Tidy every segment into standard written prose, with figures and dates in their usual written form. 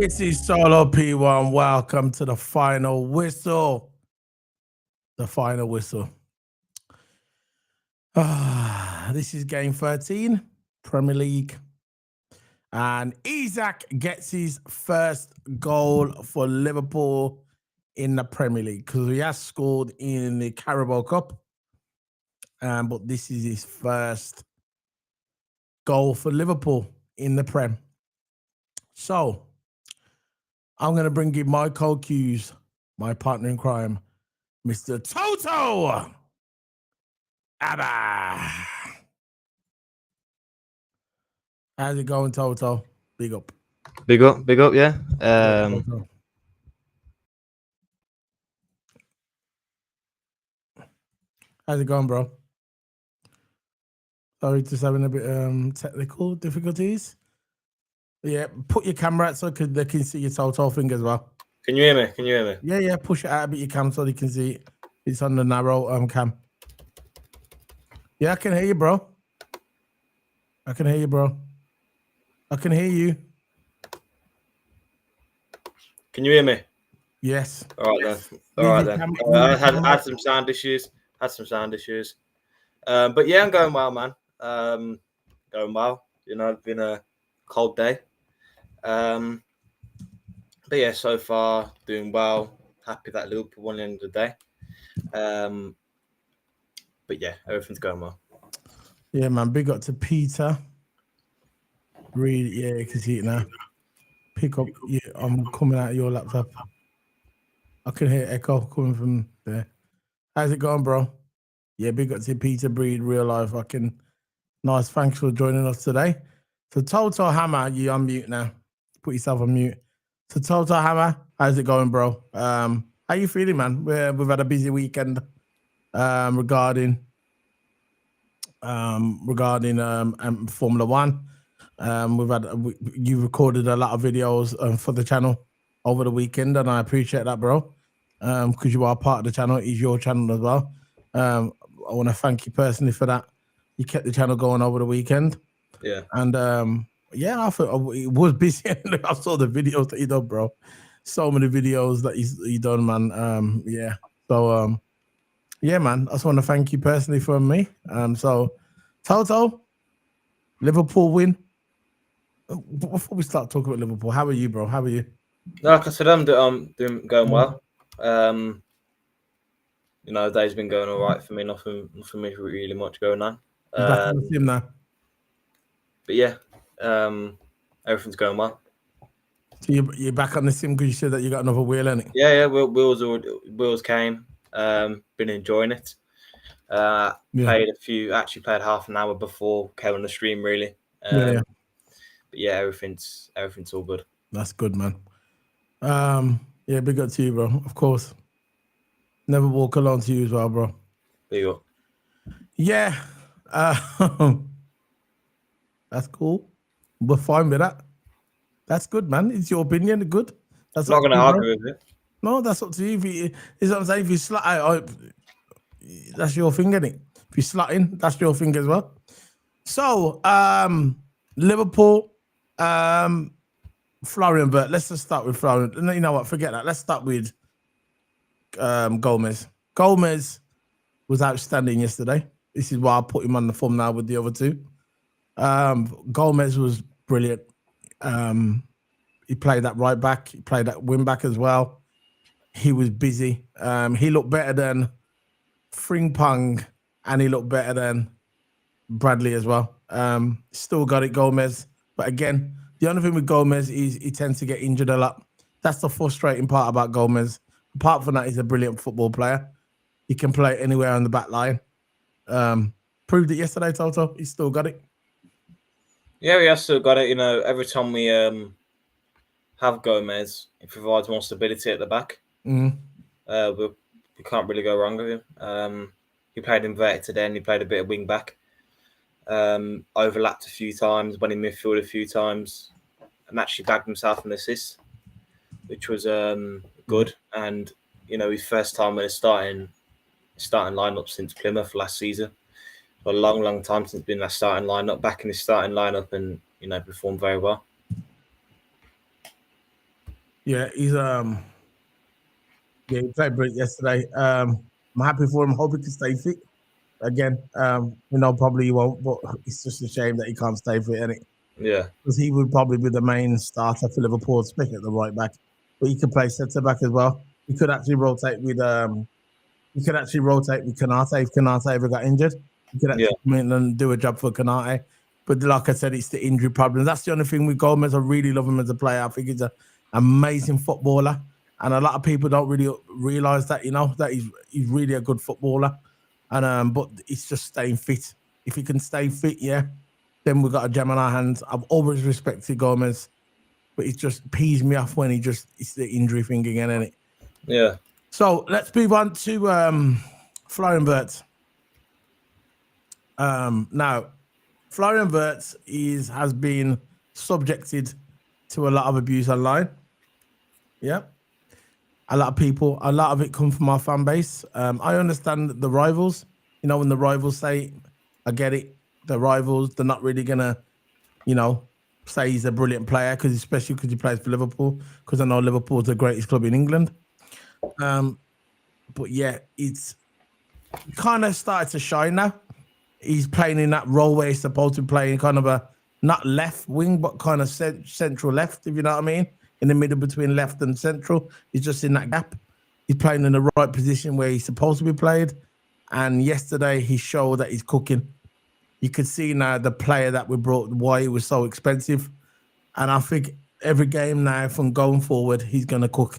This is Solo P1. Welcome to the final whistle. The final whistle. This is game 13, Premier League. And Isaac gets his first goal for Liverpool in the Premier League because he has scored in the Carabao Cup. But this is his first goal for Liverpool in the Prem. So I'm going to bring in my co-cues, my partner in crime, Mr. Toto. Abba. How's it going, Toto? Big up. Big up, yeah. How's it going, bro? Sorry, just having a bit technical difficulties. Yeah, put your camera out so they can see your Toto finger as well. Can you hear me? Yeah, push it out a bit your cam so they can see it. It's on the narrow cam. Yeah, I can hear you, bro. I can hear you. Can you hear me? Yes. All right then. I had some sound issues. But yeah, I'm going well, man. Going well. You know, it's been a cold day. But yeah, so far doing well. Happy that Liverpool won at the end of the day. But yeah, everything's going well. Yeah, man. Big up to Peter. Read, yeah, you can see it now. Pick up. Yeah, I'm coming out of your laptop. I can hear echo coming from there. How's it going, bro? Yeah, big up to Peter Breed, real life. Fucking nice. Thanks for joining us today. So Toto Hammer, you unmute now. Put yourself on mute. So Toto Hammer, how's it going, bro? How you feeling, man? We've had a busy weekend regarding Formula One. You recorded a lot of videos for the channel over the weekend, and I appreciate that, bro. Because you are part of the channel, it's your channel as well. I want to thank you personally for that. You kept the channel going over the weekend. Yeah. And yeah, I thought it was busy. I saw the videos that you done, bro. So many videos that you done, man. Yeah. So yeah, man. I just want to thank you personally from me. So Toto, Liverpool win. Before we start talking about Liverpool, how are you, bro? How are you? Like I said, I'm going well. You know, the day's been going all right for me. Nothing really much going on. You back on the sim now? But yeah, everything's going well. So you're back on the sim because you said that you got another wheel, innit? Yeah. Wheels came. Been enjoying it. Played half an hour before came on the stream, really. But yeah, everything's all good. That's good, man. Yeah, big up to you, bro. Of course. Never walk alone to you as well, bro. Big up. Yeah. That's cool. We're fine with that. That's good, man. It's your opinion. Good. That's not going to argue with it. No, that's up to you. It's what I'm saying. If you slut, that's your thing, isn't it? If you slutting, that's your thing as well. So, Liverpool, Florian, but let's just start with Florian. You know what? Forget that. Let's start with Gomez. Gomez was outstanding yesterday. This is why I put him on the form now with the other two. Gomez was brilliant. He played that right back. He played that wing back as well. He was busy. He looked better than Frimpong, and he looked better than Bradley as well. Still got it, Gomez. But again, the only thing with Gomez is he tends to get injured a lot. That's the frustrating part about Gomez. Apart from that, he's a brilliant football player. He can play anywhere on the back line. Proved it yesterday, Toto. He's still got it. Yeah, he has still got it. You know, every time we have Gomez, it provides more stability at the back. Mm-hmm. We can't really go wrong with him. He played inverted today, and he played a bit of wing back. Overlapped a few times, went in midfield a few times, and actually bagged himself an assist, which was good. And you know, his first time in a starting lineup since Plymouth last season. For a long time since been that starting lineup, back in his starting lineup, and you know, performed very well. Yeah, he played brilliant yesterday. I'm happy for him. Hope he can stay fit again. Probably he won't, but it's just a shame that he can't stay fit, and Yeah, because he would probably be the main starter for Liverpool, especially at the right back. But he could play centre back as well. He could actually rotate with Kanate if Kanate ever got injured. He could yeah, actually come in and do a job for Kanate. But like I said, it's the injury problem. That's the only thing with Gomez. I really love him as a player. I think he's an amazing footballer. And a lot of people don't really realize that, that he's really a good footballer. And but it's just staying fit. If he can stay fit, yeah, then we've got a gem on our hands. I've always respected Gomez, but it just pees me off when it's the injury thing again, isn't it? yeah, So let's move on to Florian Wirtz. Now, Florian Wirtz has been subjected to a lot of abuse online. Yeah. A lot of it come from our fan base. I understand the rivals, when the rivals say, I get it, the rivals, they're not really going to, say he's a brilliant player, especially because he plays for Liverpool, because I know Liverpool's the greatest club in England. But yeah, it's kind of started to shine now. He's playing in that role where he's supposed to be playing kind of a not left wing, but kind of central left, if you know what I mean, in the middle between left and central. He's just in that gap. He's playing in the right position where he's supposed to be played. And yesterday he showed that he's cooking. You could see now the player that we brought, why he was so expensive. And I think every game now from going forward, he's going to cook.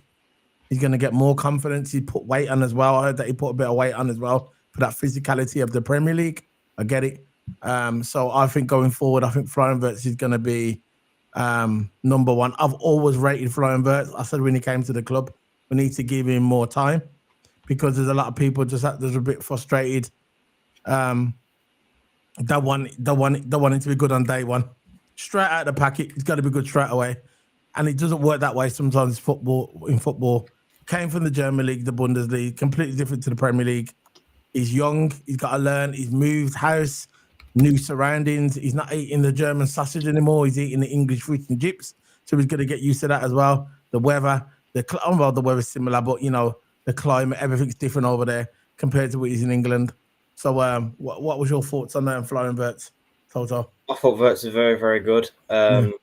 He's going to get more confidence. He put weight on as well. I heard that he put a bit of weight on as well for that physicality of the Premier League. I get it. So I think going forward, I think Florian Wirtz is going to be number one. I've always rated Florian Wirtz. I said when he came to the club, we need to give him more time because there's a lot of people there's a bit frustrated. They want him to be good on day one. Straight out of the packet, he's got to be good straight away. And it doesn't work that way sometimes in football. Came from the German league, the Bundesliga, completely different to the Premier League. He's young, he's got to learn, he's moved house, new surroundings. He's not eating the German sausage anymore, he's eating the English fish and chips. So he's going to get used to that as well. The weather, the weather's similar, but the climate, everything's different over there compared to what is in England. So what was your thoughts on that and Florian Wirtz, Toto? I thought Wirtz is very, very good. You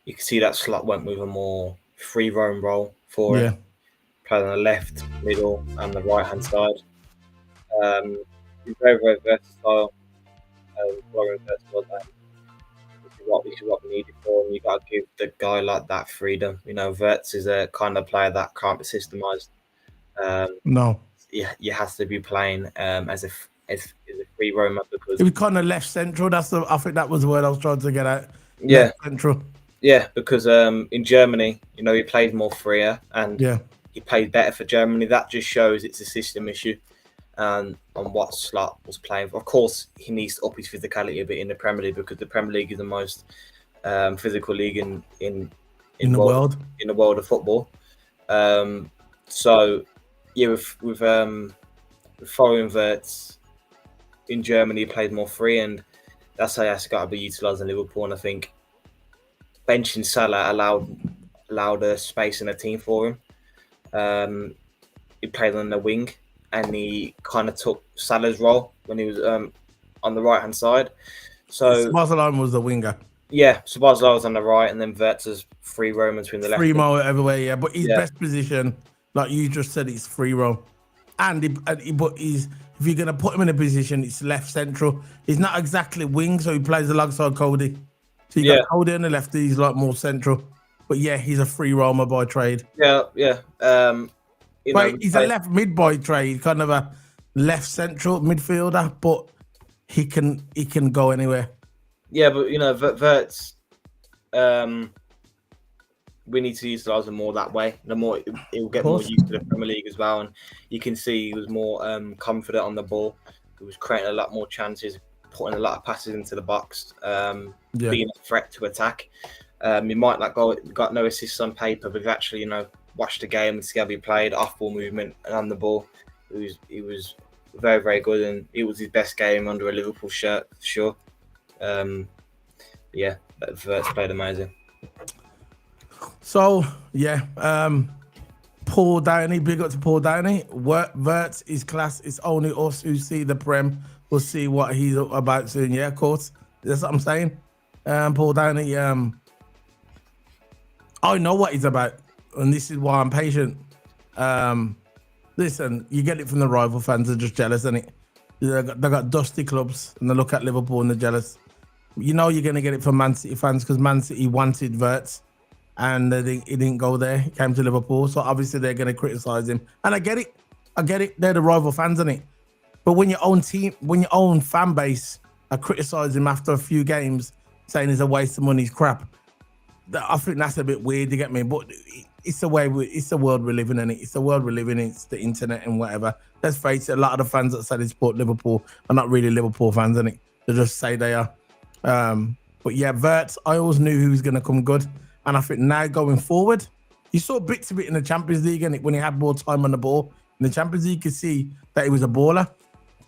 can see that slot went with a more free roam role for him. Played on the left, middle, and the right hand side. He's very, very versatile. Florian Wirtz was that. This is what we needed for him. You got to give the guy like that freedom. Wirtz is a kind of player that can't be systemized. No. You have to be playing as a free roamer because he was kind of left central. I think that was the word I was trying to get at. Yeah, left central. Yeah, because in Germany, he played more freer and he played better for Germany. That just shows it's a system issue on what Slot was playing for. Of course, he needs to up his physicality a bit in the Premier League because the Premier League is the most physical league in the world of football. So yeah, with Florian Wirtz in Germany, he played more free, and that's how he has got to be utilised in Liverpool. And I think benching Salah allowed a space in the team for him. He played on the wing, and he kind of took Salah's role when he was on the right hand side. So Barcelona was the winger. Yeah, so Sabazala was on the right, and then Wirtz is free roam between the left. Free roam everywhere, yeah. But his best position, like you just said, is free roam. But if you're gonna put him in a position, it's left central. He's not exactly wing, so he plays alongside Cody. So you got Cody on the left, he's like more central. But yeah, he's a free roamer by trade. Yeah. He's a left mid by trade, kind of a left central midfielder, but he can go anywhere. Yeah, but Wirtz, we need to utilise him more that way. The more he'll get more used to the Premier League as well, and you can see he was more confident on the ball. He was creating a lot more chances, putting a lot of passes into the box, being a threat to attack. He might not got no assists on paper, but actually, watched the game and see how he played, off ball movement and on the ball. He was very, very good, and it was his best game under a Liverpool shirt for sure. Wirtz played amazing. So yeah, Paul Downey, big up to Paul Downey. Vert is class. It's only us who see the Prem will see what he's about soon. Yeah, of course. That's what I'm saying. Paul Downey, I know what he's about, and this is why I'm patient. Listen, you get it from the rival fans. They're just jealous, isn't it? They got dusty clubs, and they look at Liverpool and they're jealous. You know you're going to get it from Man City fans because Man City wanted Verts, and he didn't go there. He came to Liverpool, so obviously they're going to criticise him. And I get it. I get it. They're the rival fans, isn't it? But when your own team, when your own fan base are criticising him after a few games, saying he's a waste of money, he's crap, I think that's a bit weird. You get me? But it's the way it's the world we live in, and it's the world we live in. It's the internet and whatever. Let's face it. A lot of the fans that say they support Liverpool are not really Liverpool fans, innit? They just say they are. But yeah, Verts, I always knew he was going to come good, and I think now going forward, you saw bits of it in the Champions League, and when he had more time on the ball in the Champions League, you could see that he was a baller.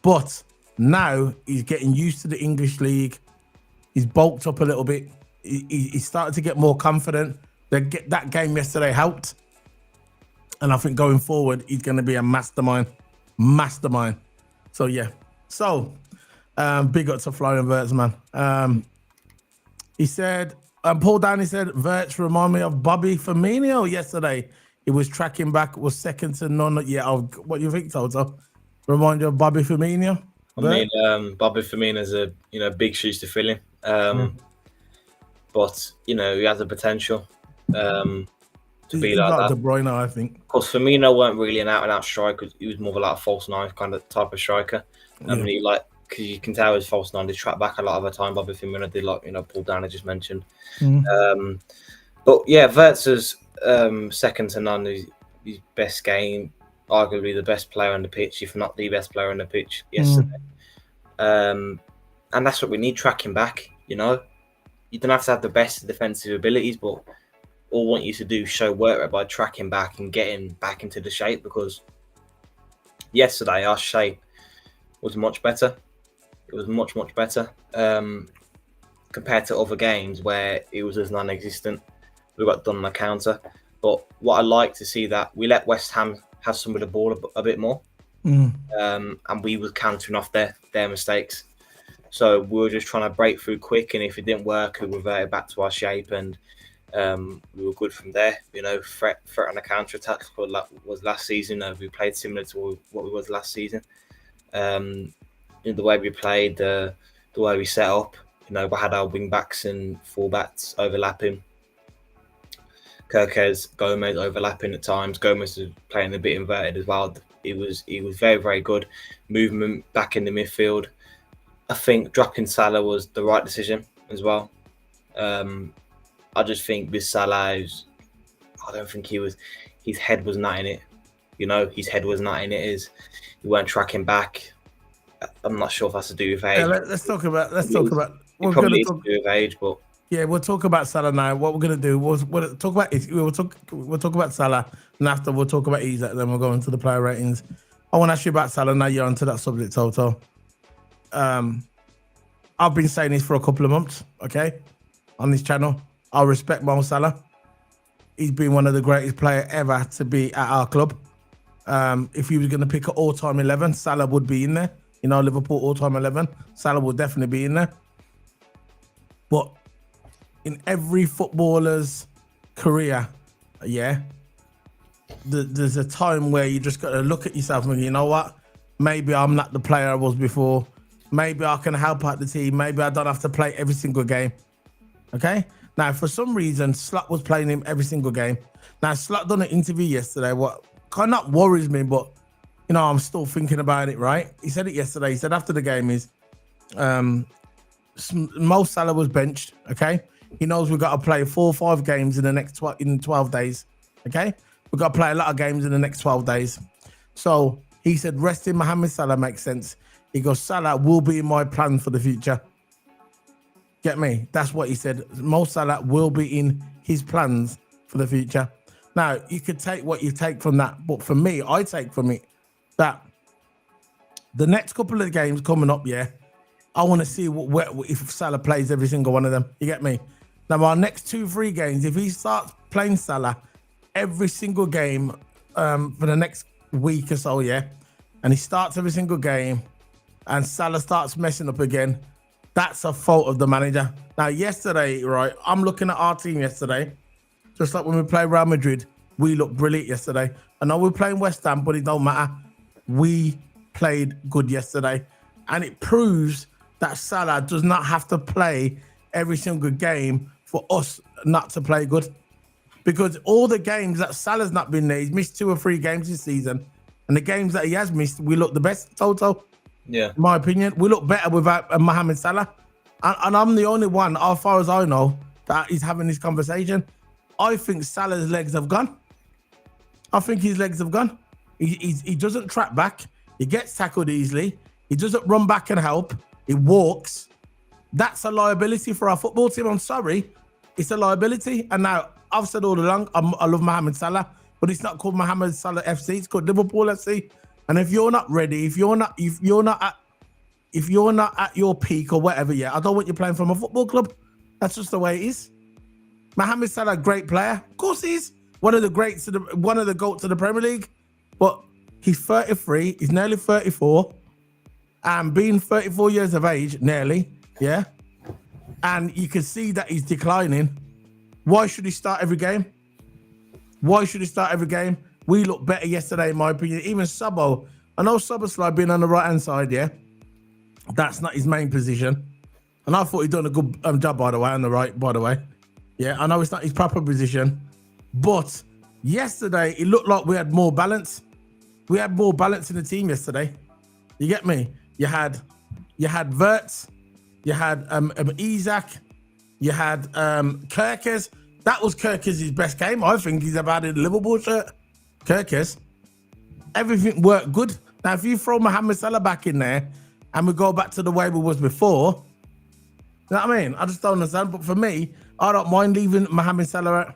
But now he's getting used to the English league. He's bulked up a little bit. He started to get more confident. That game yesterday helped. And I think going forward, he's going to be a mastermind. So, yeah. So, big up to Florian Wirtz, man. He said, Paul Downey said, Wirtz remind me of Bobby Firmino yesterday. He was tracking back, was second to none. Yeah, what do you think, Toto? Remind you of Bobby Firmino? I mean, Bobby Firmino's a big shoes to fill in. But he has the potential to be like that. De Bruyne, I think. Of course, Firmino weren't really an out-and-out striker. He was more of a false nine kind of type of striker. I mean, because you can tell his false nine did track back a lot of the time. Bobby Firmino did, Paul Downey just mentioned. But yeah, Wirtz's second to none. His best game, arguably the best player on the pitch, if not the best player on the pitch yesterday. And that's what we need, tracking back. You don't have to have the best defensive abilities, but all we want you to do is show work rate by tracking back and getting back into the shape, because yesterday our shape was much better. It was much, much better compared to other games where it was as non-existent. We got done on the counter. But what I like to see that we let West Ham have some of the ball a bit more. And we were countering off their mistakes. So we were just trying to break through quick, and if it didn't work, we reverted back to our shape, and we were good from there. Threat on the counter attack was last season. We played similar to what we was last season. The way we played, the way we set up. We had our wing backs and full backs overlapping. Kirkes, Gomez overlapping at times. Gomez was playing a bit inverted as well. He was very, very good. Movement back in the midfield. I think dropping Salah was the right decision as well. I just think with Salah, I don't think his head was not in it. His head was not in it. He weren't tracking back. I'm not sure if that's to do with age. Yeah, let's talk about. It probably is to do with age, but yeah, we'll talk about Salah now. What we're gonna do we'll talk about Salah, and after we'll talk about Isak. Then we'll go into the player ratings. I want to ask you about Salah now. You're onto that subject, Toto. I've been saying this for a couple of months, okay, on this channel. I respect Mo Salah. He's been one of the greatest players ever to be at our club. If he was going to pick an all-time 11, Salah would be in there. Liverpool all-time 11, Salah would definitely be in there. But in every footballer's career, yeah, there's a time where you just got to look at yourself and you know what? Maybe I'm not the player I was before. Maybe I can help out the team. Maybe I don't have to play every single game. Okay? Now, for some reason, Slot was playing him every single game. Now, Slot done an interview yesterday. What kind of worries me, but, I'm still thinking about it, right? He said it yesterday. He said after the game is, Mo Salah was benched, okay? He knows we've got to play 4 or 5 games in the next 12 days, okay? We've got to play a lot of games in the next 12 days. So he said resting Mohamed Salah makes sense. He goes, Salah will be in my plan for the future. Get me? That's what he said. Mo Salah will be in his plans for the future. Now, you could take what you take from that. But for me, I take from it that the next couple of games coming up, yeah, I want to see if Salah plays every single one of them. You get me? Now, our next 2-3 games, if he starts playing Salah every single game for the next week or so, yeah, and he starts every single game and Salah starts messing up again, that's a fault of the manager. Now, yesterday, right, I'm looking at our team yesterday, just like when we played Real Madrid, we looked brilliant yesterday. I know we're playing West Ham, but it don't matter. We played good yesterday. And it proves that Salah does not have to play every single game for us not to play good. Because all the games that Salah's not been there, he's missed 2 or 3 games this season. And the games that he has missed, we look the best, Toto. Yeah. In my opinion, we look better without Mohamed Salah. And I'm the only one, as far as I know, that is having this conversation. I think Salah's legs have gone. I think his legs have gone. He doesn't track back. He gets tackled easily. He doesn't run back and help. He walks. That's a liability for our football team. I'm sorry. It's a liability. And now, I've said all along, I love Mohamed Salah, but it's not called Mohamed Salah FC. It's called Liverpool FC. And if you're not ready, if you're not at your peak or whatever, yeah, I don't want you playing from a football club. That's just the way it is. Mohamed Salah, great player. Of course he is. One of the goats of the Premier League. But he's 33, he's nearly 34. And being 34 years of age, nearly, yeah. And you can see that he's declining. Why should he start every game? Why should he start every game? We looked better yesterday, in my opinion. Even Sabo. I know Szoboszlai being on the right-hand side, yeah. That's not his main position. And I thought he'd done a good job, by the way, on the right, by the way. Yeah, I know it's not his proper position. But yesterday, it looked like we had more balance. We had more balance in the team yesterday. You get me? You had Wirtz, you had Isak, you had Kerkez. That was Kerkez's best game. I think he's about in the Liverpool shirt. Kerkez. Everything worked good. Now, if you throw Mohamed Salah back in there and we go back to the way we was before, you know what I mean? I just don't understand. But for me, I don't mind leaving Mohamed Salah out.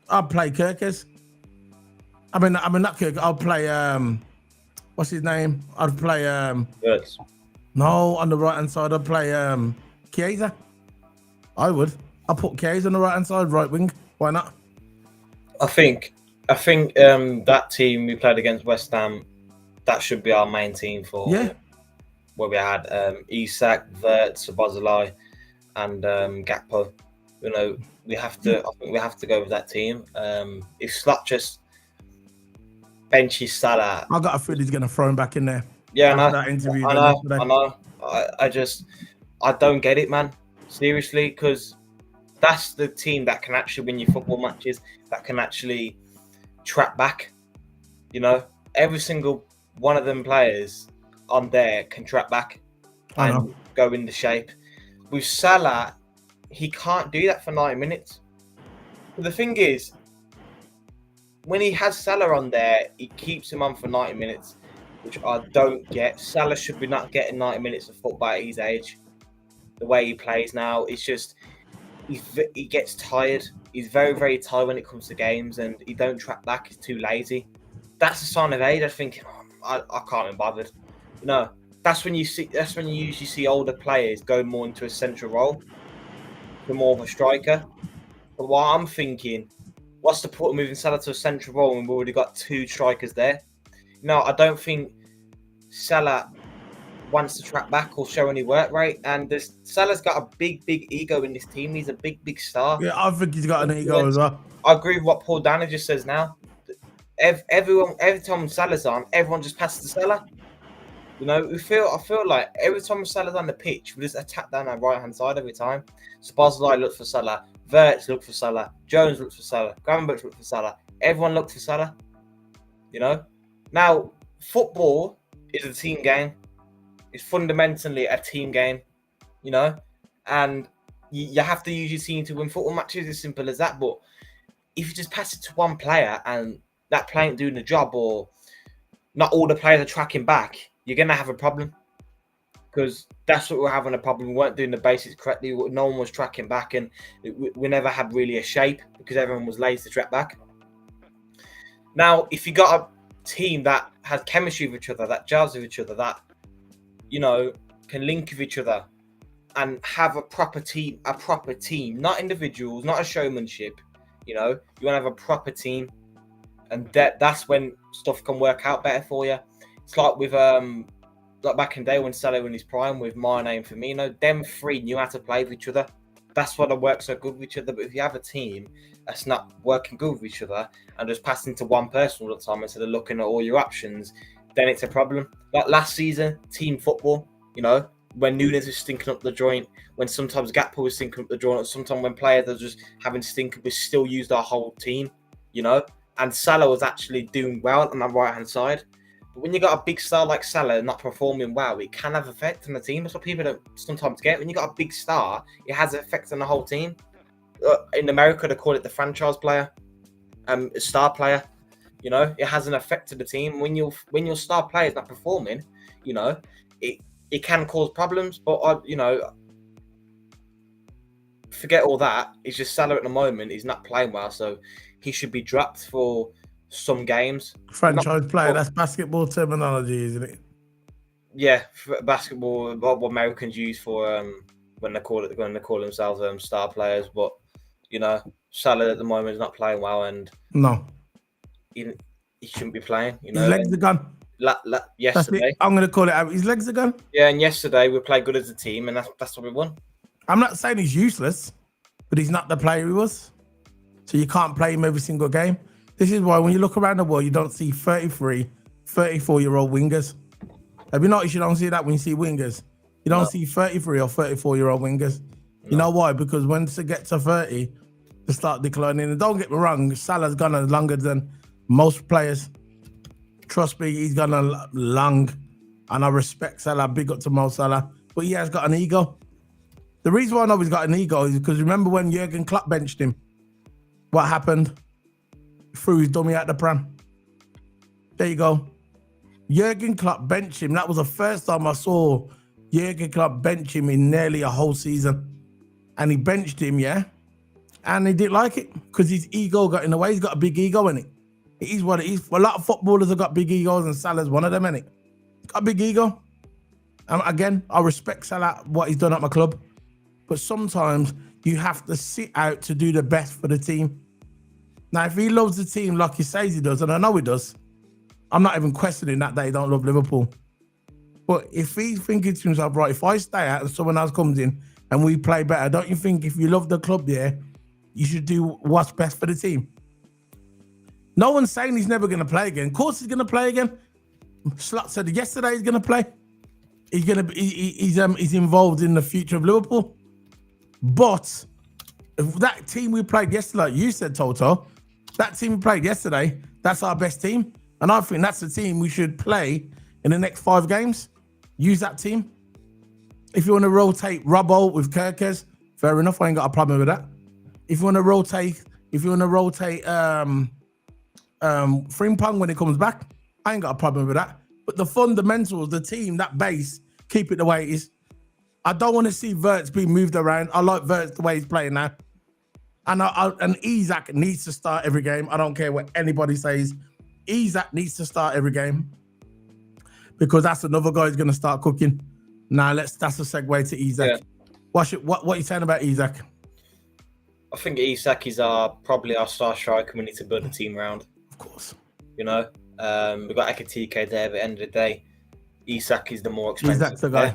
I'll play Kerkez. I mean not Kerkez. I'll play what's his name? I'd play Wirtz. No, on the right hand side I'd play Chiesa. I would. I'll put Chiesa on the right hand side, right wing. Why not? I think that team we played against West Ham, that should be our main team for where we had Isak, Wirtz, Szoboszlai, and Gakpo. You know, I think we have to go with that team. If Slot just benches Salah, I got a feeling he's gonna throw him back in there. Yeah, that interview. I know. I don't get it, man. Seriously, because that's the team that can actually win your football matches, that can actually track back. You know, every single one of them players on there can track back and go into shape. With Salah, he can't do that for 90 minutes. But the thing is, when he has Salah on there, he keeps him on for 90 minutes, which I don't get. Salah should be not getting 90 minutes of football at his age. The way he plays now, it's just he gets tired. He's very, very tired when it comes to games, and he don't track back. He's too lazy. That's a sign of age. I think I can't be bothered. You know, that's when you usually see older players go more into a central role, for more of a striker. But what I'm thinking, what's the point of moving Salah to a central role when we've already got 2 strikers there? No, I don't think Salah wants to track back or show any work rate. And Salah's got a big, big ego in this team. He's a big, big star. Yeah, I think he's got an ego as well. I agree with what Paul Dana just says now. Every time Salah's on, everyone just passes to Salah. You know, I feel like every time Salah's on the pitch, we just attack down our right hand side every time. Szoboszlai looks for Salah, Wirtz looks for Salah, Jones looks for Salah, Gravenberch looks for Salah. Everyone looks for Salah. You know, now football is a team game. It's fundamentally a team game. You know, and you have to use your team to win football matches. As simple as that. But if you just pass it to one player and that player ain't doing the job, or not all the players are tracking back, you're going to have a problem. Because that's what we're having a problem. We weren't doing the basics correctly. No one was tracking back, and we never had really a shape because everyone was lazy to track back. Now, if you got a team that has chemistry with each other, that gels with each other, that, you know, can link with each other, and have a proper team, not individuals, not a showmanship. You know, you want to have a proper team, and that's when stuff can work out better for you. It's like with like back in the day when Salah in his prime with Mane and Firmino, them three knew how to play with each other. That's why they work so good with each other. But if you have a team that's not working good with each other and just passing to one person all the time instead of looking at all your options, then it's a problem. Like last season, team football, you know, when Nunes was stinking up the joint, when sometimes Gakpo was stinking up the joint, or sometimes when players are just having stink, we still used our whole team, you know. And Salah was actually doing well on the right-hand side. But when you got a big star like Salah not performing well, it can have effect on the team. That's what people don't sometimes get. When you got a big star, it has an effect on the whole team. In America, they call it the franchise player, star player. You know, it has an effect to the team. When your star player is not performing, you know, it can cause problems. But you know, forget all that. It's just Salah at the moment. He's not playing well, so he should be dropped for some games. Franchise player, that's basketball terminology, isn't it? Yeah, basketball, what Americans use for when they call themselves star players. But you know, Salah at the moment is not playing well, and no, he shouldn't be playing. You know, his legs are gone. Yesterday, I'm going to call it out. His legs are gone. Yeah, and yesterday we played good as a team, and that's what we won. I'm not saying he's useless, but he's not the player he was. So you can't play him every single game. This is why when you look around the world, you don't see 33, 34-year-old wingers. Have you noticed you don't see that when you see wingers? You don't see 33 or 34-year-old wingers. No. You know why? Because once it gets to 30, they start declining. And don't get me wrong, Salah's gone longer than most players. Trust me, he's gone long. And I respect Salah, big up to Mo Salah. But he has got an ego. The reason why I know he's got an ego is because remember when Jurgen Klopp benched him? What happened? Threw his dummy out the pram. There you go. Jurgen Klopp benched him. That was the first time I saw Jurgen Klopp bench him in nearly a whole season. And he benched him, yeah? And he didn't like it because his ego got in the way. He's got a big ego in it. It is what it is. A lot of footballers have got big egos and Salah's one of them, innit? Got a big ego. Again, I respect Salah, what he's done at my club. But sometimes you have to sit out to do the best for the team. Now, if he loves the team like he says he does, and I know he does, I'm not even questioning that he don't love Liverpool. But if he's thinking to himself, right, if I stay out and someone else comes in and we play better, don't you think if you love the club there, you should do what's best for the team? No one's saying he's never going to play again. Of course he's going to play again. Slot said yesterday he's going to play. He's involved in the future of Liverpool. But if that team we played yesterday, like you said, Toto, that team we played yesterday, that's our best team. And I think that's the team we should play in the next 5 games. Use that team. If you want to rotate Robbo with Kirkes, fair enough. I ain't got a problem with that. If you want to rotate Frimpong when it comes back, I ain't got a problem with that. But the fundamentals, the team, that base, keep it the way it is. I don't want to see Wirtz being moved around. I like Wirtz the way he's playing now. And Isak needs to start every game. I don't care what anybody says. Isak needs to start every game because that's another guy who's going to start cooking. Now that's a segue to Isak. Yeah. What are you saying about Isak? I think Isak is probably our star striker. We need to build a team around. Of course. You know, we've got Ekitike there, but at the end of the day, Isak is the more expensive. Isak's the guy.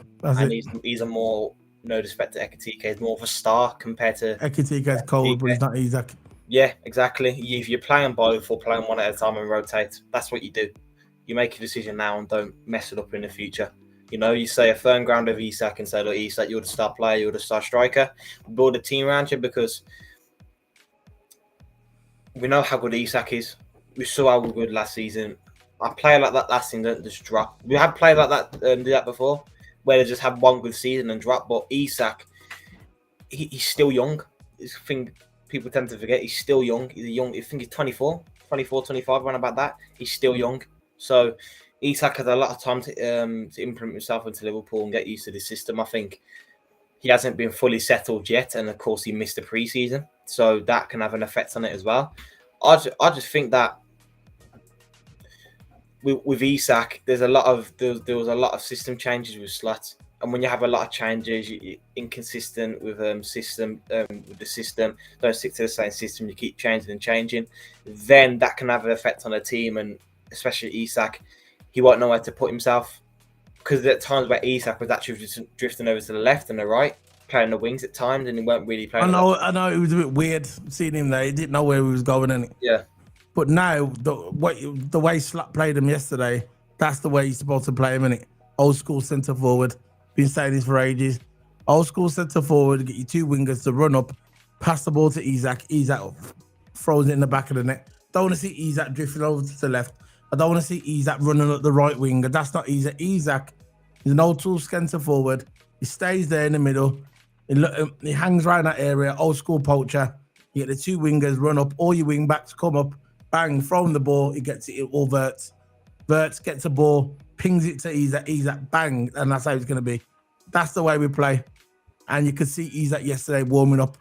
He's a more, no respect to Ekitike, he's more of a star compared to... Ekitike's cold, but he's not Isak. Yeah, exactly. If you're playing both or playing one at a time and rotate, that's what you do. You make a decision now and don't mess it up in the future. You know, you say a firm ground of Isak and say, look, Isak, you're the star player, you're the star striker. Build a team around you because we know how good Isak is. We saw how good last season. A player like that last season don't just drop. We had players like that do that before, where they just have one good season and drop. But Isak, he's still young. It's a thing people tend to forget. He's still young. He's young. I think he's 24, 25, around about that. He's still young. So Isak has a lot of time to implement himself into Liverpool and get used to the system. I think he hasn't been fully settled yet, and of course he missed the pre-season, so that can have an effect on it as well. I just think that with Isak, there was a lot of system changes with Slut, and when you have a lot of changes, you're inconsistent with with the system. Don't stick to the same system. You keep changing and changing. Then that can have an effect on a team, and especially Isak, he won't know where to put himself, because at times where Isak was actually just drifting over to the left and the right, playing the wings at times, and he weren't really playing. I know it was a bit weird seeing him there. He didn't know where he was going, and Yeah. But now, the way Slot played him yesterday, that's the way you're supposed to play him, innit? Old school centre forward. Been saying this for ages. Old school centre forward, get your two wingers to run up, pass the ball to Isak. Isak throws it in the back of the net. Don't want to see Isak drifting over to the left. I don't want to see Isak running up the right winger. That's not Isak. Isak is an old school centre forward. He stays there in the middle. He hangs around that area. Old school poacher. You get the two wingers run up. All your wing backs come up. Bang, throwing the ball, he gets it all Verts. Verts gets the ball, pings it to Isak, bang, and that's how it's going to be. That's the way we play. And you could see Isak yesterday warming up.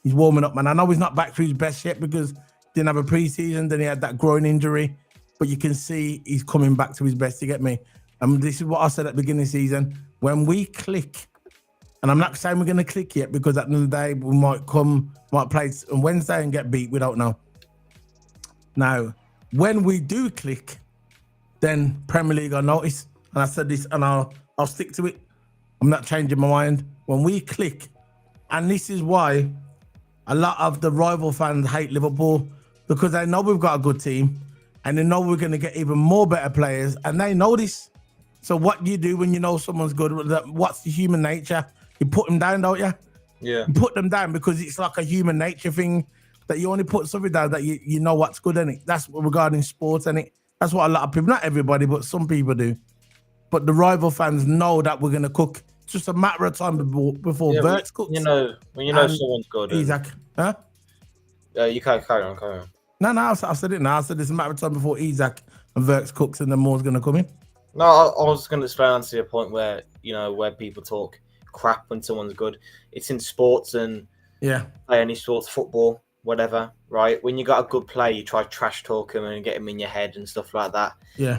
He's warming up, man. I know he's not back to his best yet because he didn't have a preseason, then he had that groin injury, but you can see he's coming back to his best, you get me? And this is what I said at the beginning of the season. When we click, and I'm not saying we're going to click yet because at the end of the day, we might play on Wednesday and get beat, we don't know. Now, when we do click, then Premier League I notice, and I said this, and I'll stick to it. I'm not changing my mind. When we click, and this is why a lot of the rival fans hate Liverpool, because they know we've got a good team, and they know we're going to get even more better players, and they know this. So what do you do when you know someone's good? What's the human nature? You put them down, don't you? Yeah. You put them down because it's like a human nature thing. That you only put something down that you know what's good in it. That's regarding sports, and that's what a lot of people, not everybody, but some people do. But the rival fans know that we're gonna cook. It's just a matter of time before Verts cooks. When you know someone's good. Isaac, huh? You can't carry on. No, I said it now. I said it's a matter of time before Isaac and Verts cooks, and then more's gonna come in. No, I was going to explain to you a point where where people talk crap when someone's good. It's in sports and play any sports, football, whatever, right? When you got a good player, you try to trash talk him and get him in your head and stuff like that. Yeah.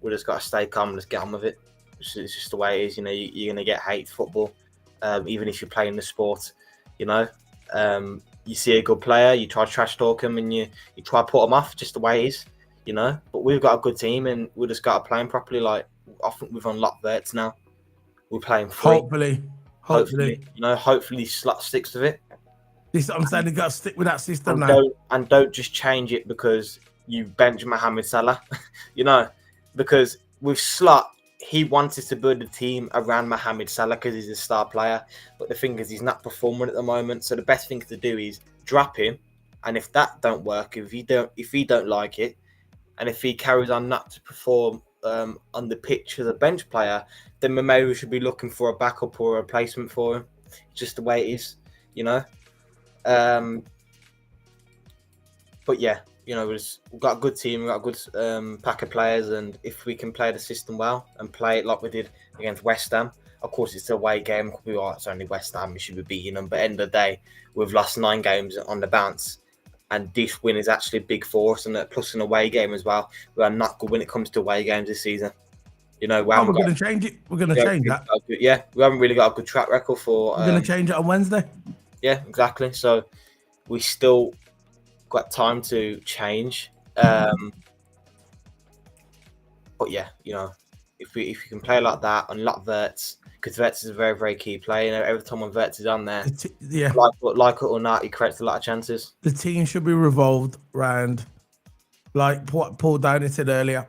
We just got to stay calm and just get on with it. It's just the way it is. You're gonna get hate football, even if you're playing the sport. You see a good player, you try to trash talk him and you try to put him off. Just the way it is, But we've got a good team and we just got to play him properly. Like I think we've unlocked Verts now. We're playing free. Hopefully, hopefully Slot sticks with it. This I'm saying, you got to stick with that system now. Don't just change it because you bench Mohamed Salah, because with Slot, he wanted to build a team around Mohamed Salah because he's a star player. But the thing is, he's not performing at the moment. So the best thing to do is drop him. And if that don't work, if he don't like it, and if he carries on not to perform on the pitch as a bench player, then maybe we should be looking for a backup or a replacement for him. It's just the way it is, But yeah, we've got a good team, we've got a good pack of players, and if we can play the system well and play it like we did against West Ham, of course it's a away game. It's only West Ham, we should be beating them. But at the end of the day, we've lost 9 games on the bounce, and this win is actually big for us, and plus an away game as well. We are not good when it comes to away games this season. We're going to change it. We're going to change that. Yeah, we haven't really got a good track record for. We're going to change it on Wednesday. Yeah, exactly. So we still got time to change. But yeah, if we can play like that, unlock Verts, because Verts is a very, very key player. Every time when Verts is on there, like it or not, he creates a lot of chances. The team should be revolved around, like what Paul Downey said earlier.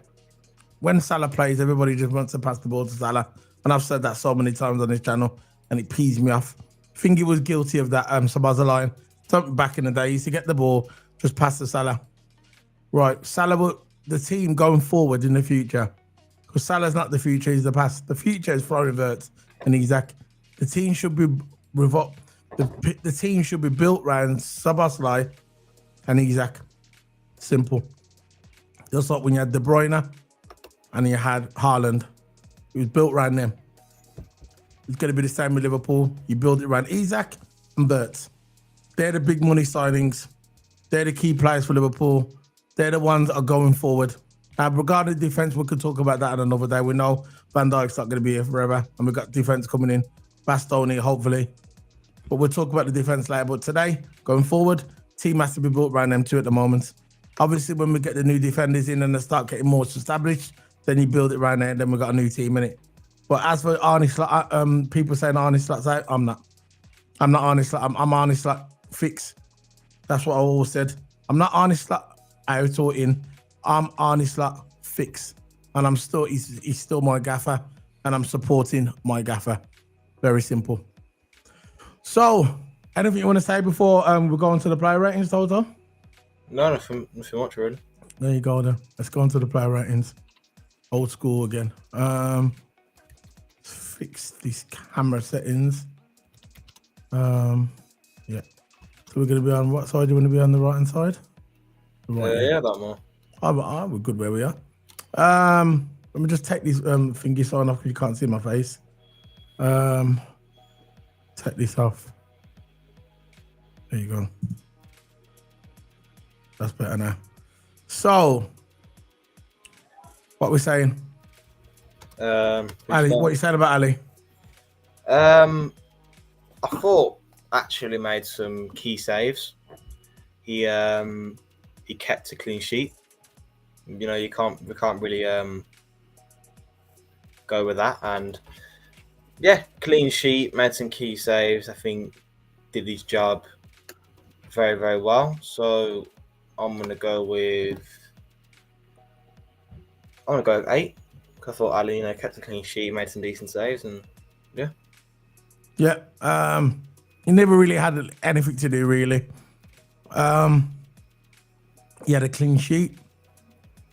When Salah plays, everybody just wants to pass the ball to Salah. And I've said that so many times on this channel, and it pees me off. I think he was guilty of that, Sabazza back in the day. He used to get the ball, just pass to Salah. Right, the team going forward in the future, because Salah's not the future, he's the past. The future is Florian Wirtz and Isaac. The team should be the team should be built around Sabazza and Isaac. Simple. Just like when you had De Bruyne and you had Haaland. It was built around them. It's going to be the same with Liverpool. You build it around Isaac and Wirtz. They're the big money signings. They're the key players for Liverpool. They're the ones that are going forward. Regarding defense, we could talk about that on another day. We know Van Dijk's not going to be here forever, and we've got defense coming in. Bastoni, hopefully. But we'll talk about the defense later. But today, going forward, team has to be built around them two at the moment. Obviously, when we get the new defenders in and they start getting more established, then you build it around there, and then we've got a new team in it. But as for Arnie Slot, people saying Arnie Slot's out, I'm not. I'm not Arnie Slot. I'm Arnie Slot fix. That's what I always said. I'm not Arnie Slot out or in. I'm Arnie Slot fix. And I'm still, he's still my gaffer, and I'm supporting my gaffer. Very simple. So, anything you want to say before we go on to the player ratings, Toto? No, nothing much really. There you go then. Let's go on to the player ratings. Old school again. Fix these camera settings. Yeah. So we're going to be on what side? Do you want to be on the right hand side? Yeah, that more. We're good where we are. Let me just take these thingy sign off because you can't see my face. Take this off. There you go. That's better now. So, what we're saying? Ali, what are you saying about Ali? I thought actually made some key saves. He kept a clean sheet. You know, we can't really go with that. And yeah, clean sheet, made some key saves. I think did his job very, very well. So I'm gonna go with 8. I thought Ali, kept a clean sheet, made some decent saves, and yeah. Yeah. He never really had anything to do really. He had a clean sheet,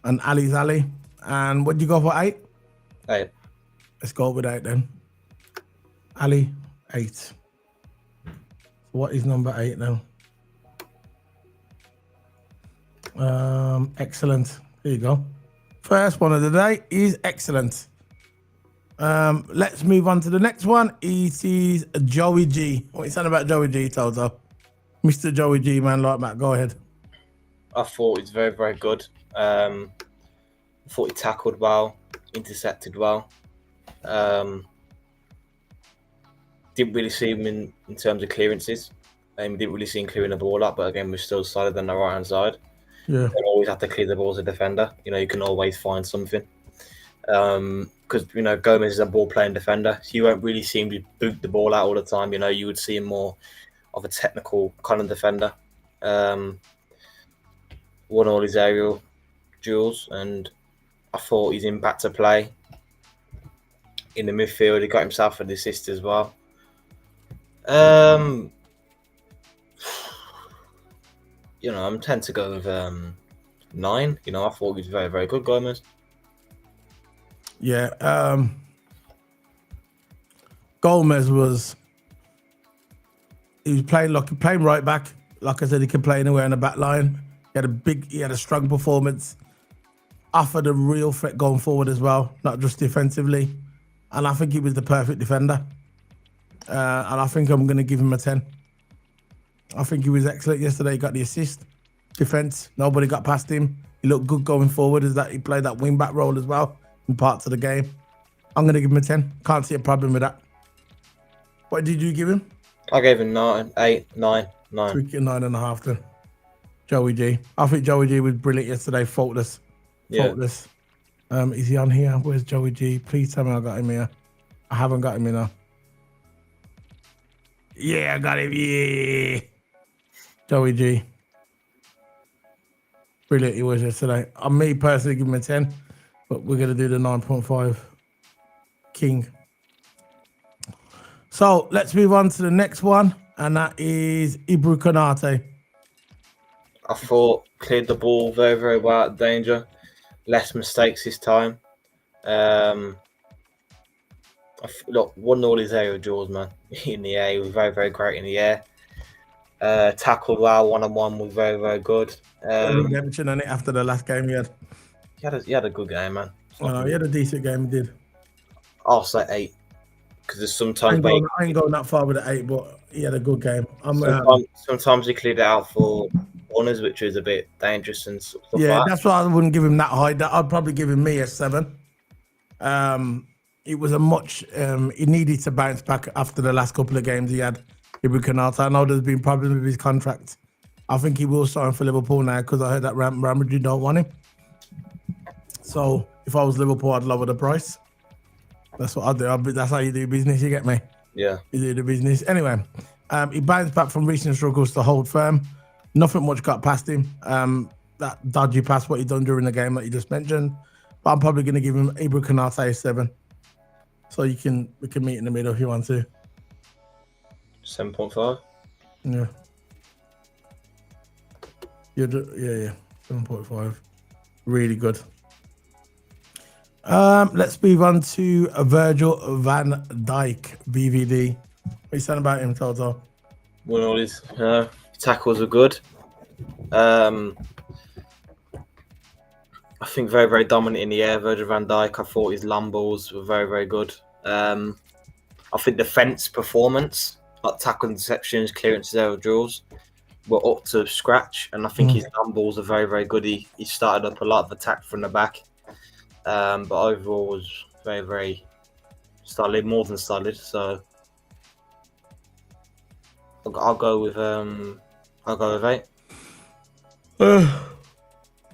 and Ali's Ali. And what did you go for? 8? 8. Let's go with 8 then. Ali, 8. What is number 8 now? Excellent. There you go. First one of the day is excellent. Let's move on to the next one. It is Joey G. What are you saying about Joey G, Toto? Mr. Joey G, man, like that. Go ahead. I thought he's very, very good. I thought he tackled well, intercepted well. Didn't really see him in terms of clearances. Didn't really see him clearing the ball up, but again, we're still solid on the right hand side. Yeah. You don't always have to clear the ball as a defender. You can always find something. Because Gomez is a ball playing defender, so you won't really see him boot the ball out all the time. You would see him more of a technical kind of defender. Won all his aerial duels, and I thought his impact to play in the midfield, he got himself an assist as well. I'm tend to go with 9. I thought he was very, very good, Gomez. Yeah, Gomez was playing right back. Like I said, he can play anywhere in the back line. He had a strong performance. Offered a real threat going forward as well, not just defensively. And I think he was the perfect defender. And I think I'm going to give him a 10. I think he was excellent yesterday. He got the assist. Defense, nobody got past him. He looked good going forward. He played that wing back role as well in parts of the game. I'm going to give him a 10. Can't see a problem with that. What did you give him? I gave him 9, 8, 9. 9.5 then. Joey G. I think Joey G was brilliant yesterday. Faultless. Yeah. Faultless. Is he on here? Where's Joey G? Please tell me I got him here. I haven't got him here. Yeah, I got him. Yeah. Joey G. Brilliant he was yesterday. Me personally give him a 10, but we're going to do the 9.5 King. So let's move on to the next one, and that is Ibru Konate. I thought cleared the ball very, very well at danger. Less mistakes this time. Won all his aerial duels, man. In the air, he was very, very great in the air. Tackled well, 1-on-1 was very, very good. Redemption on it after the last game he had. He had a good game, man. He had a decent game, he did. I'll say 8. Because there's sometimes... I ain't going that far with the 8, but he had a good game. Sometimes he cleared it out for corners, which was a bit dangerous and stuff like Yeah, that. that's why I wouldn't give him that high. I'd probably give him me a 7. It was a much. He needed to bounce back after the last couple of games he had. Ibrahim Konate. I know there's been problems with his contract. I think he will sign for Liverpool now because I heard that Real Madrid don't want him. So if I was Liverpool, I'd lower the price. That's what I do. That's how you do business. You get me? Yeah. You do the business. Anyway, he bounced back from recent struggles to hold firm. Nothing much got past him. That dodgy pass, what he done during the game that you just mentioned. But I'm probably going to give him Ibrahim Konate a 7. So we can meet in the middle if you want to. 7.5. Yeah. Yeah. 7.5. Really good. Let's move on to Virgil van Dijk, VVD. What are you saying about him, Toto? Well, all his tackles are good. I think very, very dominant in the air. Virgil van Dijk. I thought his long balls were very, very good. I think defence performance, like tackle interceptions, clearances, aerial duels, were up to scratch. And I think his long balls are very, very good. He started up a lot of attack from the back. But overall was very, very solid, more than solid. So I'll go with 8.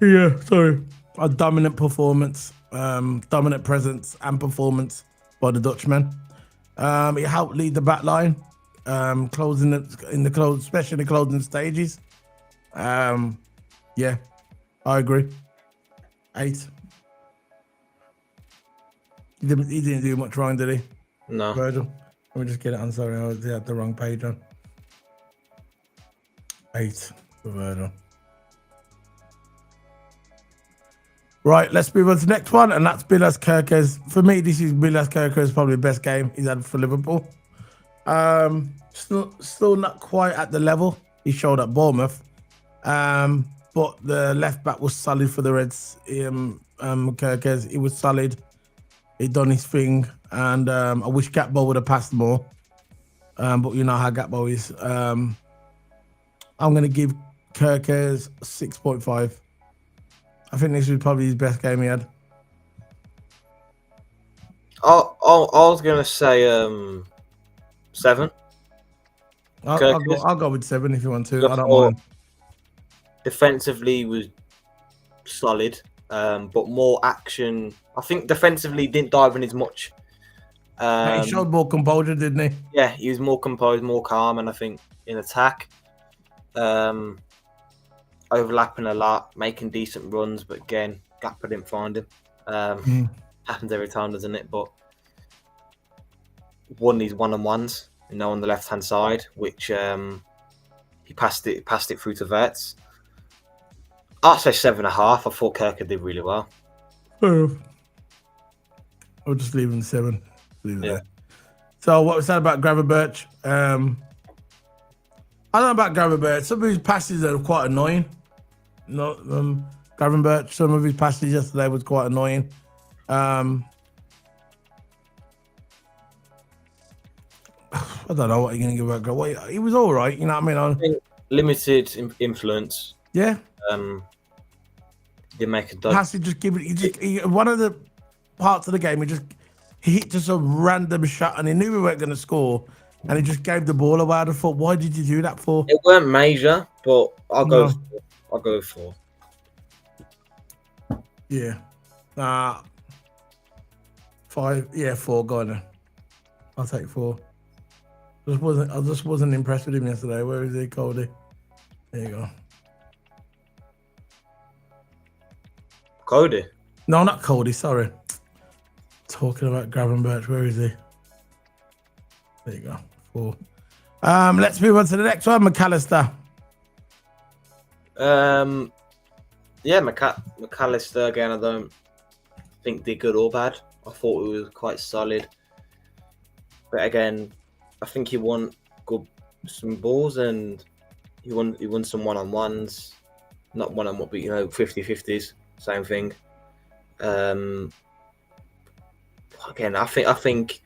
Yeah, sorry. A dominant performance, dominant presence and performance by the Dutchman. He helped lead the back line, especially in the closing stages. Yeah, I agree. 8. He didn't do much wrong, did he? No. Virgil. Let me just get it on. Sorry, I had the wrong page on. 8 for Virgil. Right, let's move on to the next one, and that's Bilas Kerkez. For me, this is Bilas Kerkez's probably the best game he's had for Liverpool. Still not quite at the level he showed at Bournemouth. But the left back was solid for the Reds. Kerkez, he was solid. He done his thing, and I wish Gatbo would have passed more. But you know how Gatbo is. I'm going to give Kerkez 6.5. I think this was probably his best game he had. I was going to say 7. I'll go with 7 if you want to. I don't mind. Defensively was solid, but more action. I think defensively didn't dive in as much. He showed more composure, didn't he? Yeah, he was more composed, more calm, and I think in attack, overlapping a lot, making decent runs, but again, Gapper didn't find him. Happens every time, doesn't it? But won these one-on-ones, on the left-hand side, which he passed it through to Verts. I'll say 7.5. I thought Kirker did really well. I'll just leave him 7. Leave it Yeah. there. So what was that about Gravenberch? I don't know about Gravenberch. Some of his passes are quite annoying. Gravenberch, some of his passes yesterday was quite annoying. I don't know what you're going to give about Gravenberch. He was all right, you know what I mean? I think limited influence. Yeah. Didn't make a dodge. Pass, one of the parts of the game, he hit just a random shot and he knew we weren't going to score, and he just gave the ball away. I thought, why did you do that for? It weren't major, but I'll go with 4. Yeah. 5. Yeah, 4. Go on then. I'll take 4. I just wasn't impressed with him yesterday. Where is he, Cody? There you go. Cody? No, not Cody. Sorry. Talking about Gravenberch. Where is he? There you go. 4. Let's move on to the next one. McAllister. Yeah, McAllister again. I don't think did good or bad. I thought it was quite solid, but again, I think he won some balls and he won some one-on-ones, not one-on-one, but 50-50s, same thing. Again, I think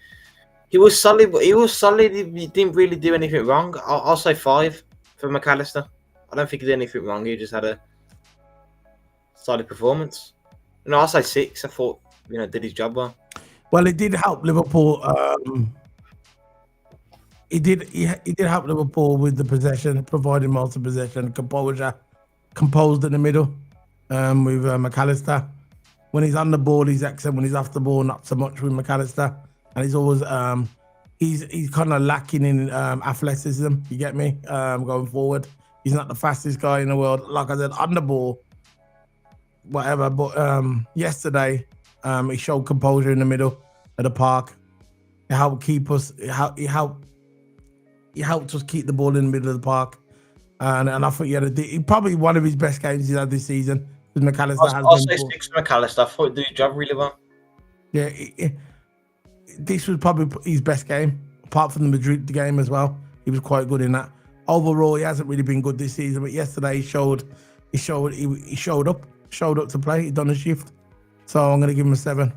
he was solid, but he didn't really do anything wrong. I'll say 5 for McAllister. I don't think he did anything wrong. He just had a solid performance. No, I'll say 6. I thought, did his job well. Well, it did help Liverpool. He did help Liverpool with the possession, providing most of possession, composed in the middle, with McAllister. When he's on the ball, he's excellent. When he's off the ball, not so much with McAllister. And he's always he's kind of lacking in athleticism. You get me? Going forward, he's not the fastest guy in the world. Like I said, on the ball, whatever. But yesterday, he showed composure in the middle of the park. It helped keep us. He helped us keep the ball in the middle of the park, and I thought he probably one of his best games he's had this season. Because McAllister I'll say 6 for McAllister. I thought he did his job really well. Yeah, this was probably his best game, apart from the Madrid game as well. He was quite good in that. Overall, he hasn't really been good this season, but yesterday he showed up to play. He done a shift, so I'm gonna give him a 7.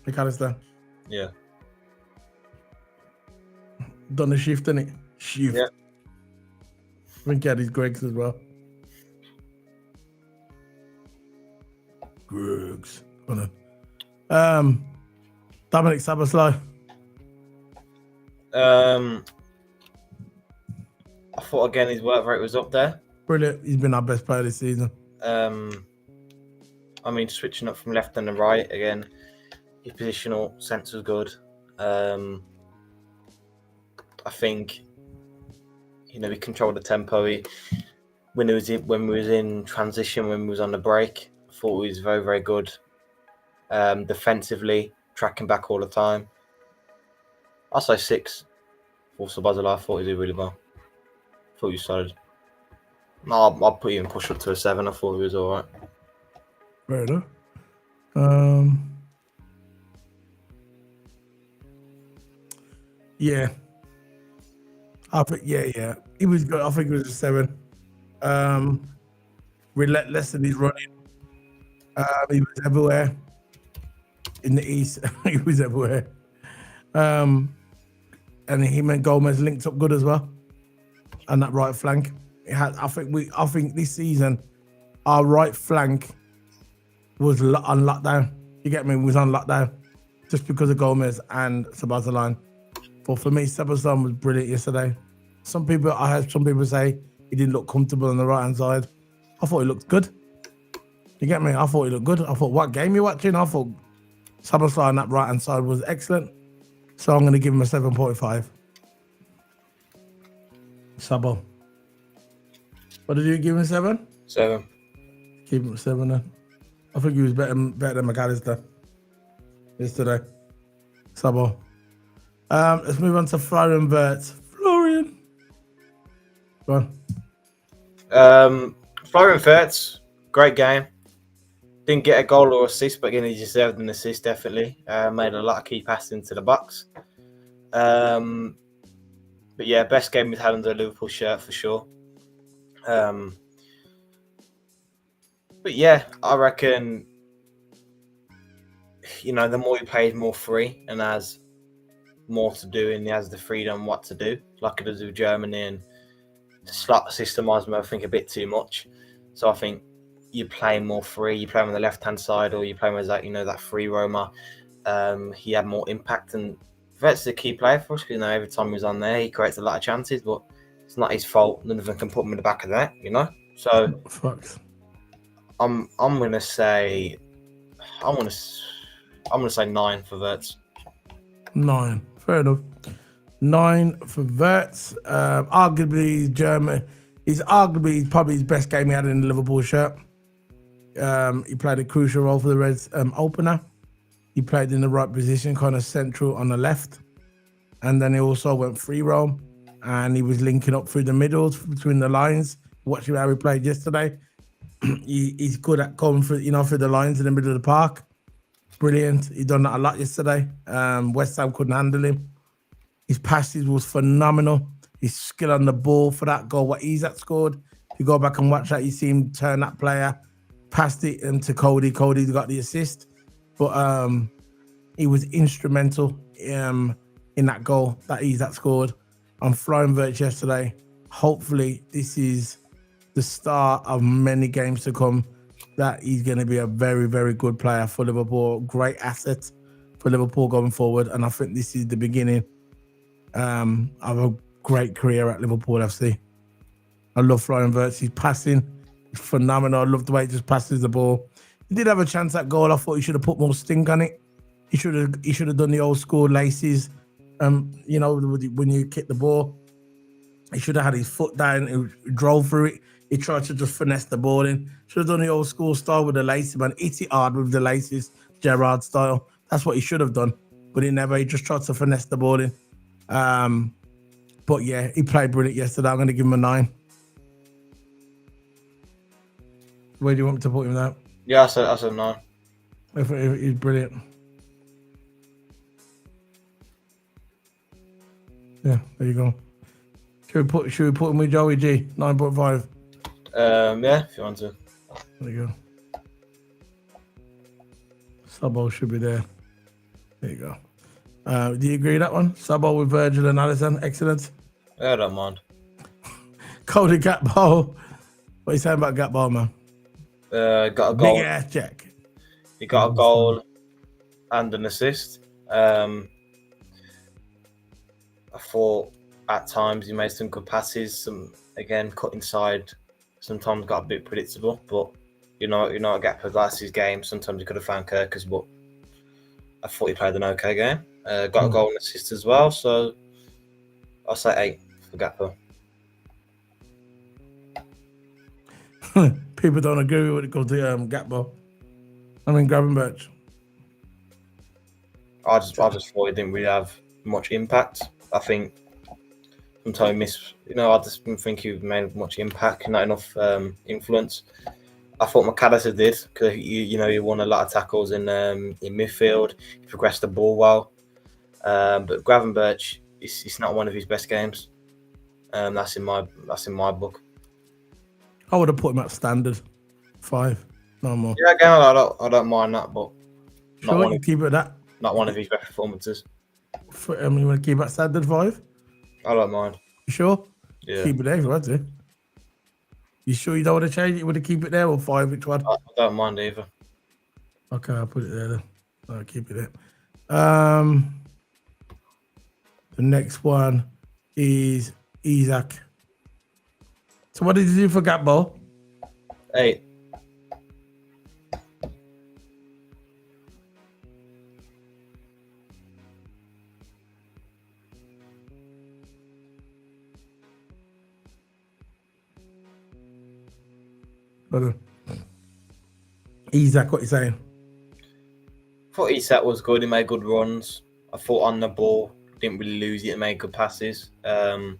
McAllister. Yeah. Done a shift, innit? Shift. Yeah. I think he had his Gregs as well. Gregs. Dominic Szoboszlai. I thought again his work rate was up there. Brilliant. He's been our best player this season. Switching up from left and the right again, his positional sense was good. I think, he controlled the tempo. When we was in transition, when we was on the break, I thought he was very, very good. Defensively, tracking back all the time. I'll say 6 for Szoboszlai. I thought he did really well. I thought he was solid. I'll put you in push up to a 7. I thought he was all right. Fair enough. Yeah. I think, yeah. He was good. I think it was a 7. Relentless in his running. He was everywhere. In the east, he was everywhere. And him and Gomez linked up good as well. And that right flank. I think this season, our right flank was on lockdown. You get me? Was on lockdown. Just because of Gomez and Szoboszlai. But for me, Szoboszlai was brilliant yesterday. I heard some people say he didn't look comfortable on the right hand side. I thought he looked good. You get me? I thought he looked good. I thought, what game you watching? I thought Szoboszlai on that right hand side was excellent. So I'm going to give him a 7.5. Sabo. What did you give him? 7? 7. Keep him at 7 then. I think he was better than McAllister yesterday. Sabo. Let's move on to Florian Wirtz. Florian. Go on. Florian Wirtz, great game. Didn't get a goal or assist, but again, he deserved an assist, definitely. Made a lot of key passes into the box. But yeah, best game we've had under a Liverpool shirt for sure. But yeah, I reckon, the more he plays more free and has more to do, and he has the freedom what to do, like it does with Germany, and to slot the system, I think a bit too much. So I think you play more free, you play him on the left hand side, or you play him as that free roamer. He had more impact, and Verts is a key player for us because every time he was on there, he creates a lot of chances, but it's not his fault. None of them can put him in the back of that, So I'm gonna say 9 for Verts. 9, fair enough. 9 for Verts. Arguably German. He's probably his best game he had in the Liverpool shirt. He played a crucial role for the Reds opener. He played in the right position, kind of central on the left. And then he also went free roam. And he was linking up through the middles, between the lines. Watching how he played yesterday. He's good at going through the lines in the middle of the park. Brilliant. He done that a lot yesterday. West Ham couldn't handle him. His passes was phenomenal. His skill on the ball for that goal, what Isak scored. If you go back and watch that, you see him turn that player, passed it into Cody. Cody's got the assist. But he was instrumental in that goal that Isak scored. On Florian Wirtz yesterday, hopefully this is the start of many games to come. That he's going to be a very, very good player for Liverpool. Great asset for Liverpool going forward. And I think this is the beginning of a great career at Liverpool FC. I love Florian Wirtz. He's passing. He's phenomenal. I love the way he just passes the ball. He did have a chance at goal. I thought he should have put more sting on it. He should have done the old school laces. You know, when you kick the ball, he should have had his foot down. He drove through it. He tried to just finesse the ball in. Should have done the old school style with the laces, man. Hit it hard with the laces, Gerrard style. That's what he should have done. But he never. He just tried to finesse the ball in. But yeah, he played brilliant yesterday. I'm going to give him a 9. Where do you want me to put him now? Yeah, I said 9. He's brilliant. Yeah, there you go. Should we put him with Joey G? 9.5. Yeah, if you want to. There you go. Sabo should be there. There you go. Do you agree with that one? Sabo with Virgil and Alisson. Excellent. Yeah, I don't mind. Cody Gatball. What are you saying about Gatball, man? Got a goal. Big ass check. He got a goal and an assist. I thought at times he made some good passes. Some again cut inside. Sometimes got a bit predictable, but you know, Gakpo, that's his game. Sometimes he could have found Kirkus, but I thought he played an okay game. Got a goal and assist as well, so I'll say 8 for Gakpo. People don't agree with it goes to Gakpo. I mean, Gravenberch. I just thought he didn't really have much impact. I think sometimes he missed. I just didn't think he made much impact, not enough influence. I thought McAllister did because he won a lot of tackles in midfield. He progressed the ball well, but Gravenberch, it's not one of his best games. That's in my book. I would have put him at standard 5, no more. Yeah, again, I don't mind that, but Sure, you keep it at that. Not one of his best performances. You want to keep it at standard 5? I don't mind. You sure? Yeah. Keep it there if you want to. You sure you don't want to change it? You want to keep it there or 5? Which one? I don't mind either. Okay, I'll put it there then. I'll keep it there. The next one is Isaac. So what did you do for Gakpo? 8. Isaac, what you saying? I thought Isak was good. He made good runs. I thought on the ball, didn't really lose it and made good passes. I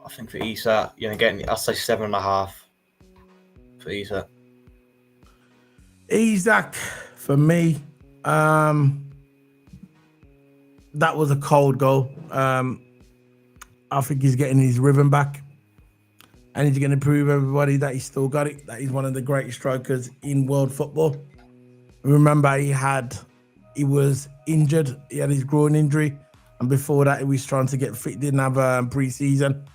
think for Isak, I'll say 7.5 for Isak. Isaac, for me, that was a cold goal. I think he's getting his rhythm back. And he's going to prove everybody that he's still got it, that he's one of the greatest strikers in world football. Remember, he was injured. He had his groin injury. And before that, he was trying to get fit. Didn't have pre-season.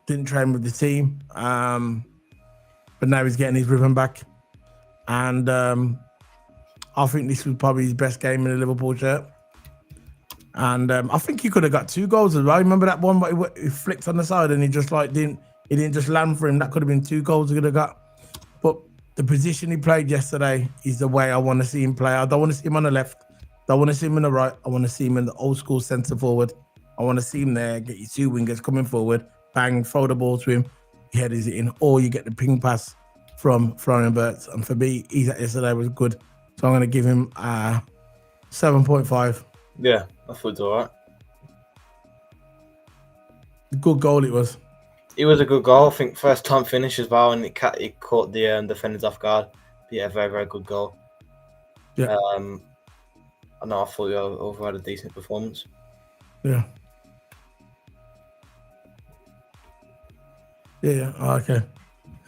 Didn't train with the team. But now he's getting his rhythm back. And I think this was probably his best game in the Liverpool shirt. And I think he could have got 2 goals as well. Remember that one, but he flicked on the side and he just didn't just land for him. That could have been 2 goals he could have got. But the position he played yesterday is the way I want to see him play. I don't want to see him on the left. I don't want to see him on the right. I want to see him in the old school centre forward. I want to see him there, get your 2 wingers coming forward, bang, throw the ball to him, he headers it in, or you get the ping pass from Florian Wirtz. And for me, yesterday was good. So I'm going to give him 7.5. Yeah, I thought it was all right. Good goal it was. It was a good goal. I think first time finish as well, and it caught the defenders off guard. But yeah, very, very good goal. Yeah. I know I thought you overall had a decent performance. Yeah. Yeah. Oh, okay.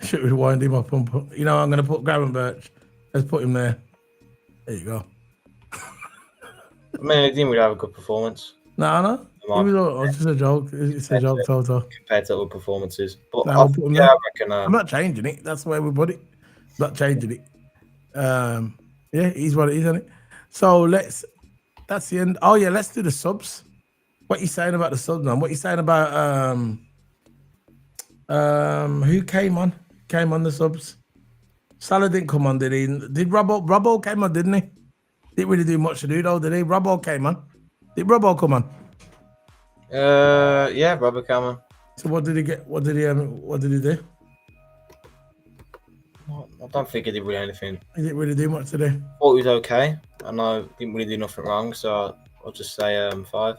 Should we wind him up? I'm going to put Gravenberch. Let's put him there. There you go. I mean, he didn't really have a good performance. No. my It's just a joke. It's a joke, Toto. compared to other performances. But Now we'll put him there. I reckon. I'm not changing it. That's the way we put it. Not changing it. Yeah, it is what it is, isn't it? So that's the end. Oh yeah, let's do the subs. What you saying about the subs, man? What you saying about who came on? Came on the subs? Salah didn't come on, did he? Did Robbo? Robbo came on, didn't he? Didn't really do much to do though, did he? Robbo came on. Did Robbo come on? Yeah, Robert Cameron. So what did he get? What did he do? I don't think he did really anything. He didn't really do much today. Thought he was okay. I know didn't really do nothing wrong, so I'll just say 5.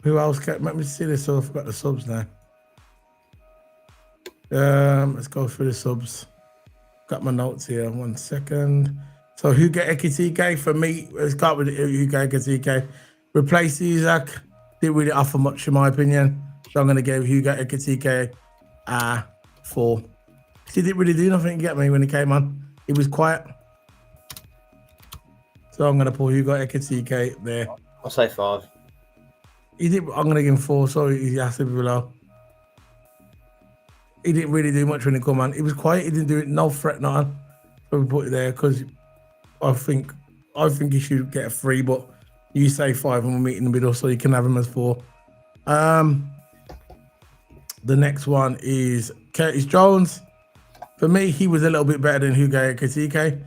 Who else? Let me see this. So I've got the subs now. Let's go through the subs. Got my notes here. 1 second. So Hugo Ekitike for me. Let's start with Hugo Ekitike. Replace Isaac. Didn't really offer much in my opinion. So I'm going to give Hugo Ekitike 4. He didn't really do nothing, get me, when he came on. He was quiet. So I'm going to put Hugo Ekitike there. I'll say 5. I'm going to give him 4. Sorry, he has to be below. He didn't really do much when he come on. He was quiet. He didn't do it. No threat, nothing. So we put it there because I think he should get a 3, but you say 5 and we'll meet in the middle, so you can have him as 4. The next one is Curtis Jones. For me, he was a little bit better than Hugo Ekitike.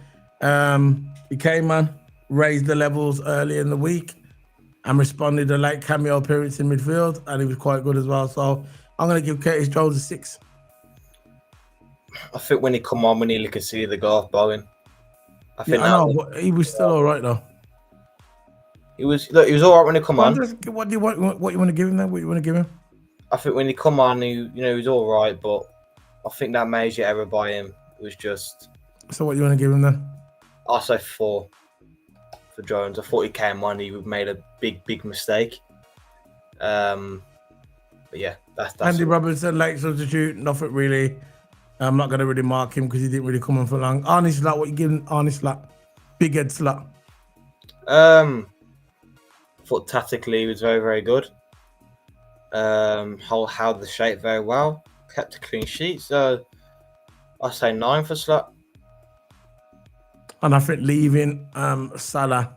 He came on, raised the levels early in the week, and responded to late cameo appearance in midfield, and he was quite good as well. So I'm going to give Curtis Jones a 6. I think when he come on, we nearly could see the goal bowling. I know, but he was still all right though. He was all right when he come on. What do you want? What you want to give him then? What you want to give him? I think when he come on, he was all right, but I think that major error by him was just. So what you want to give him then? I'll say 4 for Jones. I thought he came on, he made a big mistake. But yeah, that's Andy Robertson, late substitute, nothing really. I'm not going to really mark him because he didn't really come on for long. Arnie Slot, what you giving Arnie Slot? Big head Slot. I thought tactically he was very, very good. Held the shape very well. Kept a clean sheet. So I'll say 9 for Slot. And I think leaving Salah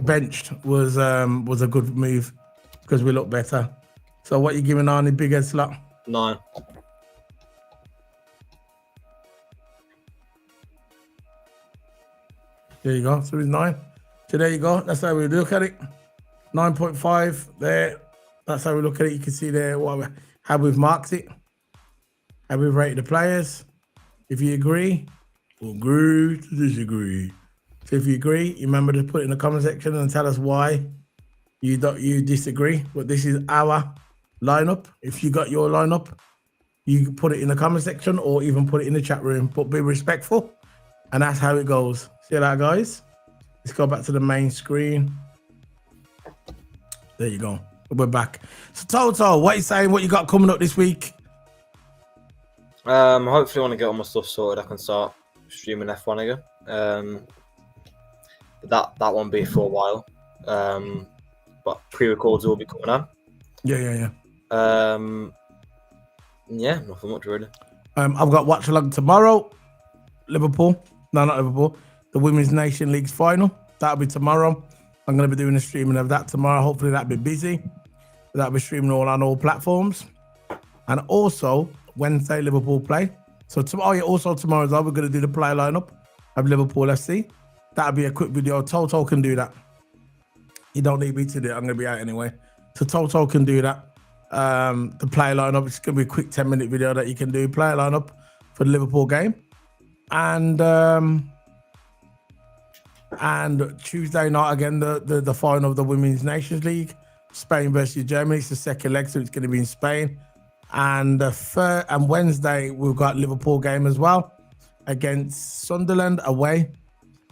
benched was a good move because we look better. So what you giving Arnie, big head Slot? 9. There you go. So it's 9. So there you go. That's how we look at it. 9.5 there. That's how we look at it. You can see there how we've marked it. How we've rated the players. If you agree, we'll agree to disagree. So if you agree, you remember to put it in the comment section and tell us why you disagree. But this is our lineup. If you got your lineup, you can put it in the comment section or even put it in the chat room. But be respectful, and that's how it goes. See that, guys? Let's go back to the main screen. There you go. We're back. So Toto, what are you saying? What you got coming up this week? Hopefully, when I get all my stuff sorted, I can start streaming F1 again. That won't be for a while. But pre-records will be coming on. Yeah. Yeah, nothing much really. I've got watch along tomorrow. Liverpool. No, not Liverpool. The Women's Nation League's final. That'll be tomorrow. I'm going to be doing a streaming of that tomorrow. Hopefully that'll be busy. That'll be streaming on all platforms. And also Wednesday Liverpool play. So also tomorrow as well, we're going to do the play lineup of Liverpool FC. That'll be a quick video. Toto can do that. You don't need me to do it. I'm going to be out anyway. So Toto can do that. The play lineup. It's going to be a quick 10-minute video that you can do. Play lineup for the Liverpool game. And Tuesday night again, the final of the Women's Nations League, Spain versus Germany. It's the second leg, so it's going to be in Spain. And Wednesday we've got Liverpool game as well against Sunderland away.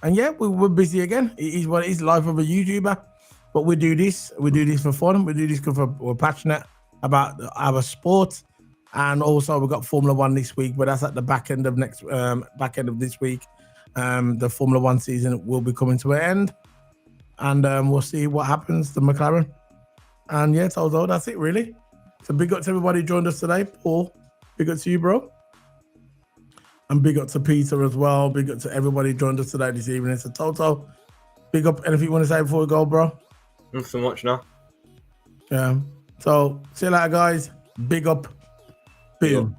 And yeah, we're busy again. It is what it is, life of a YouTuber. But we do this for fun. We do this because we're passionate about our sport. And also we've got Formula One this week, but that's at the back end of this week. The Formula One season will be coming to an end, and we'll see what happens to McLaren. And yeah, Toto, that's it really. So big up to everybody who joined us today. Paul, big up to you, bro. And big up to Peter as well. Big up to everybody who joined us today this evening. So Toto, big up. Anything you want to say before we go, bro? Nothing much now. Yeah. So see you later, guys. Big up. Boom.